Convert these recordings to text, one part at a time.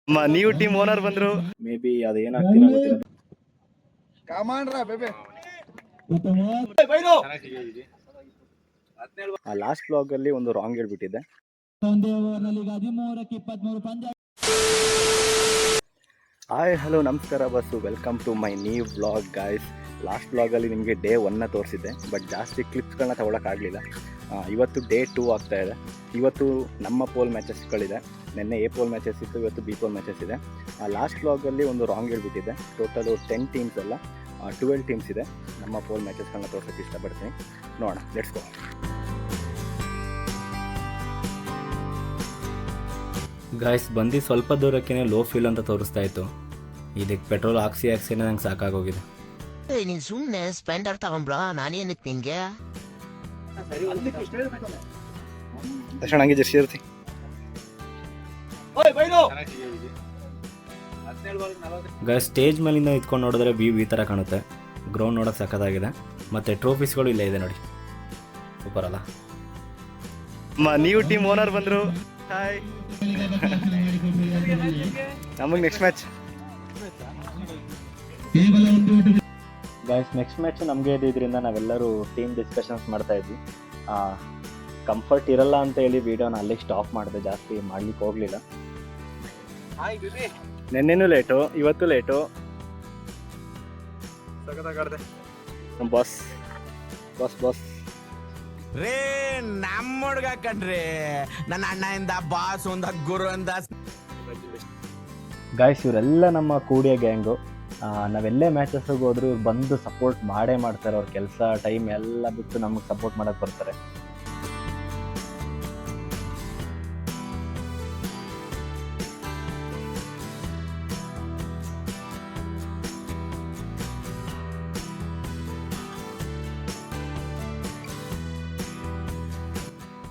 New team owner ಬಂದ್ರು. May be ಅದೇನಾಗ್ತೀರಾ ಗೊತ್ತಿಲ್ಲ. Last blog ಅಲ್ಲಿ ಒಂದು ರಾಂಗ್ ಹೇಳ್ಬಿಟ್ಟಿದ್ದೆ. ಹಾಯ್ ಹಲೋ ನಮಸ್ಕಾರ ಬಸ್ಸು, welcome to my new blog guys. Last ಬ್ಲಾಗಲ್ಲಿ ನಿಮಗೆ ಡೇ 1 ತೋರಿಸಿದ್ದೆ, ಬಟ್ ಜಾಸ್ತಿ ಕ್ಲಿಪ್ಸ್ಗಳನ್ನ ತೊಗೊಳಕ್ಕಾಗಲಿಲ್ಲ. ಇವತ್ತು ಡೇ 2 ಆಗ್ತಾ ಇದೆ. ಇವತ್ತು ನಮ್ಮ ಪೋಲ್ ಮ್ಯಾಚಸ್ಗಳಿದೆ. ನಿನ್ನೆ ಎ ಪೋಲ್ ಮ್ಯಾಚಸ್ ಇತ್ತು, ಇವತ್ತು ಬಿ ಪೋಲ್ ಮ್ಯಾಚಸ್ ಇದೆ. ಲಾಸ್ಟ್ ಬ್ಲಾಗಲ್ಲಿ ಒಂದು ರಾಂಗ್ ಹೇಳ್ಬಿಟ್ಟಿದ್ದೆ. ಟೋಟಲು 10 ಟೀಮ್ಸ್ ಅಲ್ಲ 12 ಟೀಮ್ಸ್ ಇದೆ. ನಮ್ಮ ಪೋಲ್ ಮ್ಯಾಚಸ್ಗಳನ್ನ ತೋರ್ಸೋಕ್ಕೆ ಇಷ್ಟಪಡ್ತೀನಿ. ನೋಡೋಣ, ಲೆಟ್ಸ್ ಗೋ. ಗಾಯ್ಸ್ ಬಂದು ಸ್ವಲ್ಪ ದೂರಕ್ಕೇ ಲೋ ಫ್ಯೂಲ್ ಅಂತ ತೋರಿಸ್ತಾ ಇತ್ತು. ಇದಕ್ಕೆ ಪೆಟ್ರೋಲ್ ಹಾಕ್ಸಿ ನಂಗೆ ಸಾಕಾಗೋಗಿದೆ. ನೀನು ಸುಮ್ಮನೆ ಸ್ಪೆಂಡರ್ ತಗೊಂಬ್ರ, ನಾನೇನಕ್ಕೆ ನಿನ್ಗೆ ತಕ್ಷಣ ಹಂಗೆ ಜರ್ಸಿ ಇರ್ತಿ. ಗಾಯ್ಸ್ ಸ್ಟೇಜ್ ಮೇಲಿಂದ ಇದ್ಕೊಂಡು ನೋಡಿದ್ರೆ ವ್ಯೂ ಈ ಥರ ಕಾಣುತ್ತೆ. ಗ್ರೌಂಡ್ ನೋಡೋಕೆ ಸಖತ್ತಾಗಿದೆ. ಮತ್ತು ಟ್ರೋಫೀಸ್ಗಳು ಇಲ್ಲೇ ಇದೆ ನೋಡಿ, ಸೂಪರ್ ಅಲ್ಲ. ನ್ಯೂ ಟೀಮ್ ಓನರ್ ಬಂದರು. ಹಾಯ್, ನಮಗೆ next match guys. Next match ನಮಗೆ ಇದ್ದಿದ್ದರಿಂದ ನಾವೆಲ್ಲರೂ ಟೀಮ್ ಡಿಸ್ಕಷನ್ಸ್ ಮಾಡ್ತಾ ಇದ್ವಿ. ಕಂಫರ್ಟ್ ಇರಲ್ಲ ಅಂತ ಹೇಳಿ ವಿಡಿಯೋನ ಅಲ್ಲಿಗೆ ಸ್ಟಾಪ್ ಮಾಡಿದೆ, ಜಾಸ್ತಿ ಮಾಡ್ಲಿಕ್ಕೆ ಹೋಗಲಿಲ್ಲ. ನೆನ್ನೆನೂ ಲೇಟು, ಇವತ್ತು ಲೇಟು. ಬಾಸ್ ಬಾಸ್ ಬಾಸ್ ರೇ ನಮ್ಮ ಹುಡ್ಗ ಕಣ್ರಿ, ನನ್ನ ಅಣ್ಣಯಿಂದ ಬಾಸ್ ಒಂದ ಗುರು ಅಂತ. ಗಾಯ್ಸ್ ಇವರೆಲ್ಲ ನಮ್ಮ ಕೂಡಿಯ ಗ್ಯಾಂಗು. ನಾವೆಲ್ಲೇ ಮ್ಯಾಚಸ್ಗೆ ಹೋದ್ರು ಇವ್ರು ಬಂದು ಸಪೋರ್ಟ್ ಮಾಡೇ ಮಾಡ್ತಾರೆ. ಅವ್ರ ಕೆಲಸ ಟೈಮ್ ಎಲ್ಲ ಬಿಟ್ಟು ನಮಗೆ ಸಪೋರ್ಟ್ ಮಾಡಕ್ಕೆ ಬರ್ತಾರೆ.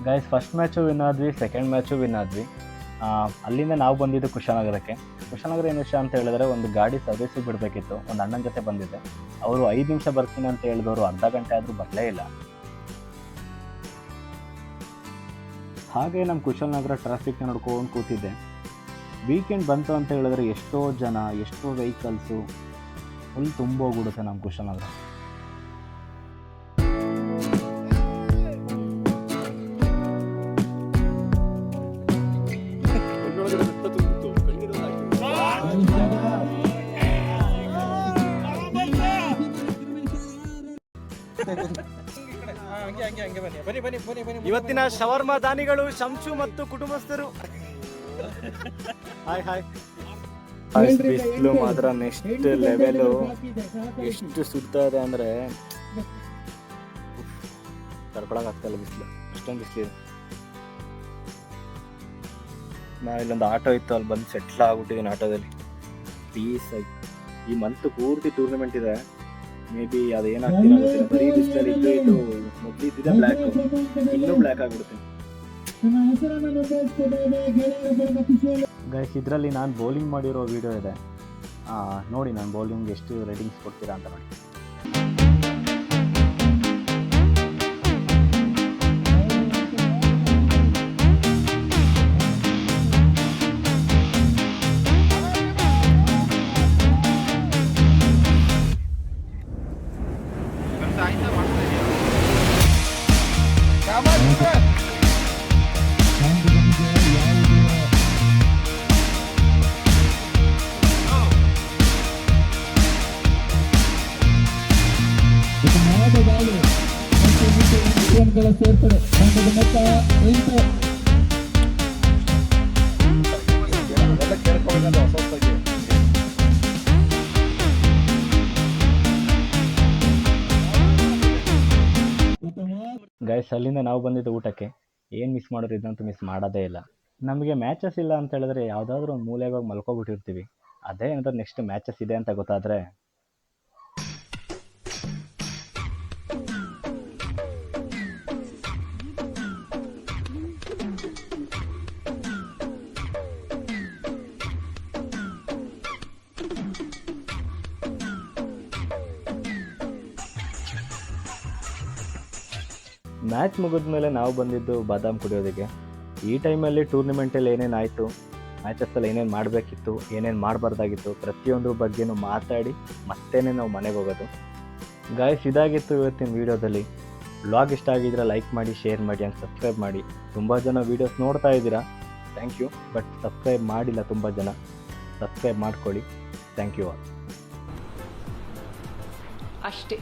ಗೈಸ್ ಫಸ್ಟ್ ಮ್ಯಾಚು ವಿನ್ ಆದ್ವಿ, ಸೆಕೆಂಡ್ ಮ್ಯಾಚು ವಿನ್ ಆದ್ವಿ. ಅಲ್ಲಿಂದ ನಾವು ಬಂದಿದ್ದು ಕುಶಾಲನಗರಕ್ಕೆ. ಕುಶಾಲನಗರ ಏನು ವಿಷಯ ಅಂತ ಹೇಳಿದ್ರೆ, ಒಂದು ಗಾಡಿ ಸರ್ವಿಸಿಗೆ ಬಿಡಬೇಕಿತ್ತು. ಒಂದು ಅಣ್ಣನ ಜೊತೆ ಬಂದಿದ್ದೆ. ಅವರು 5 ನಿಮಿಷ ಬರ್ತೀನಿ ಅಂತ ಹೇಳಿದವರು ಅರ್ಧ ಗಂಟೆ ಆದರೂ ಬರಲೇ ಇಲ್ಲ. ಹಾಗೆ ನಮ್ಮ ಕುಶಾಲನಗರ ಟ್ರಾಫಿಕ್ನ ನೋಡ್ಕೊಂಡು ಕೂತಿದ್ದೆ. ವೀಕೆಂಡ್ ಬಂತು ಅಂತ ಹೇಳಿದ್ರೆ ಎಷ್ಟೋ ಜನ, ಎಷ್ಟೋ ವೆಹಿಕಲ್ಸು, ಫುಲ್ ತುಂಬೋಗ್ಬಿಡುತ್ತೆ ನಮ್ಮ ಕುಶಾಲನಗರ. ಇವತ್ತಿನ ಶವರ್ಮಾ ದಾನಿಗಳು ಶಂಶು ಮತ್ತು ಕುಟುಂಬಸ್ಥರು. Hi hi. ಬಿಸಿಲು ಮಾತ್ರ ನೆಕ್ಸ್ಟ್ ಲೆವೆಲು. ಎಷ್ಟು ಸುಡ್ತಾ ಇದೆ ಅಂದರೆ ತಡ್ಕೊಳಕ್ ಆಗ್ತಾಯಿಲ್ಲ ಬಿಸಿಲು, ಅಷ್ಟೊಂದು ಬಿಸಿಲಿದೆ. ನಾ ಇಲ್ಲೊಂದು ಆಟೋ ಇತ್ತು, ಅಲ್ಲಿ ಬಂದು ಸೆಟ್ಲ್ ಆಗ್ಬಿಟ್ಟಿದ್ದೀನಿ ಆಟೋದಲ್ಲಿ ಪೀಸ್ ಆಗಿ. ಈ ಮಂತ್ ಪೂರ್ತಿ ಟೂರ್ನಮೆಂಟ್ ಇದೆ. ಮೇ ಬಿ ಅದೇನಾಗ್ತೀರಾ ಗೊತ್ತಿಲ್ಲ. ಬರೀ ಬಿಸಿಲಲ್ಲಿ ಇದು ಮೊದಲಿದ್ದಿದೆ ಬ್ಲ್ಯಾಕ್, ಇನ್ನೂ ಬ್ಲ್ಯಾಕ್ ಆಗಿಬಿಡುತ್ತೆ. ಗೈಸ್ ಇದರಲ್ಲಿ ನಾನು ಬೌಲಿಂಗ್ ಮಾಡಿರೋ ವಿಡಿಯೋ ಇದೆ, ನೋಡಿ ನಾನು ಬೌಲಿಂಗ್ ಎಷ್ಟು ರೇಟಿಂಗ್ಸ್ ಕೊಡ್ತೀರಾ ಅಂತ ನೋಡಿ. ಸೇರ್ಪಡೆ ಗೈಸ್ ಅಲ್ಲಿಂದ ನಾವು ಬಂದಿದ್ದು ಊಟಕ್ಕೆ. ಏನು ಮಿಸ್ ಮಾಡೋರು ಇದಂತೂ ಮಿಸ್ ಮಾಡೋದೇ ಇಲ್ಲ. ನಮಗೆ ಮ್ಯಾಚಸ್ ಇಲ್ಲ ಅಂತ ಹೇಳಿದ್ರೆ ಯಾವುದಾದ್ರೂ ಒಂದು ಮೂಲೆಗೆ ಹೋಗಿ ಮಲ್ಕೊಬಿಟ್ಟಿರ್ತೀವಿ. ಅದೇ ಏನಾದ್ರೂ ನೆಕ್ಸ್ಟ್ ಮ್ಯಾಚಸ್ ಇದೆ ಅಂತ ಗೊತ್ತಾದರೆ ಮ್ಯಾಚ್ ಮುಗಿದ ಮೇಲೆ ನಾವು ಬಂದಿದ್ದು ಬಾದಾಮ್ ಕುಡಿಯೋದಕ್ಕೆ. ಈ ಟೈಮಲ್ಲಿ ಟೂರ್ನಮೆಂಟಲ್ಲಿ ಏನೇನಾಯಿತು ಮ್ಯಾಚಸ್ಸಲ್ಲಿ ಏನೇನು ಮಾಡಬೇಕಿತ್ತು, ಏನೇನು ಮಾಡಬಾರ್ದಾಗಿತ್ತು, ಪ್ರತಿಯೊಂದ್ರ ಬಗ್ಗೆನೂ ಮಾತಾಡಿ ಮತ್ತೇ ನಾವು ಮನೆಗೆ ಹೋಗೋದು. ಗಾಯ್ಸ್, ಇದಾಗಿತ್ತು ಇವತ್ತಿನ ವೀಡಿಯೋದಲ್ಲಿ. ವ್ಲಾಗ್ ಇಷ್ಟ ಆಗಿದ್ರೆ ಲೈಕ್ ಮಾಡಿ, ಶೇರ್ ಮಾಡಿ ಆ್ಯಂಡ್ ಸಬ್ಸ್ಕ್ರೈಬ್ ಮಾಡಿ. ತುಂಬ ಜನ ವೀಡಿಯೋಸ್ ನೋಡ್ತಾ ಇದ್ದೀರಾ, ಥ್ಯಾಂಕ್ ಯು. ಬಟ್ ಸಬ್ಸ್ಕ್ರೈಬ್ ಮಾಡಿಲ್ಲ ತುಂಬ ಜನ, ಸಬ್ಸ್ಕ್ರೈಬ್ ಮಾಡ್ಕೊಳ್ಳಿ. Thank you all. ಅಷ್ಟೇ.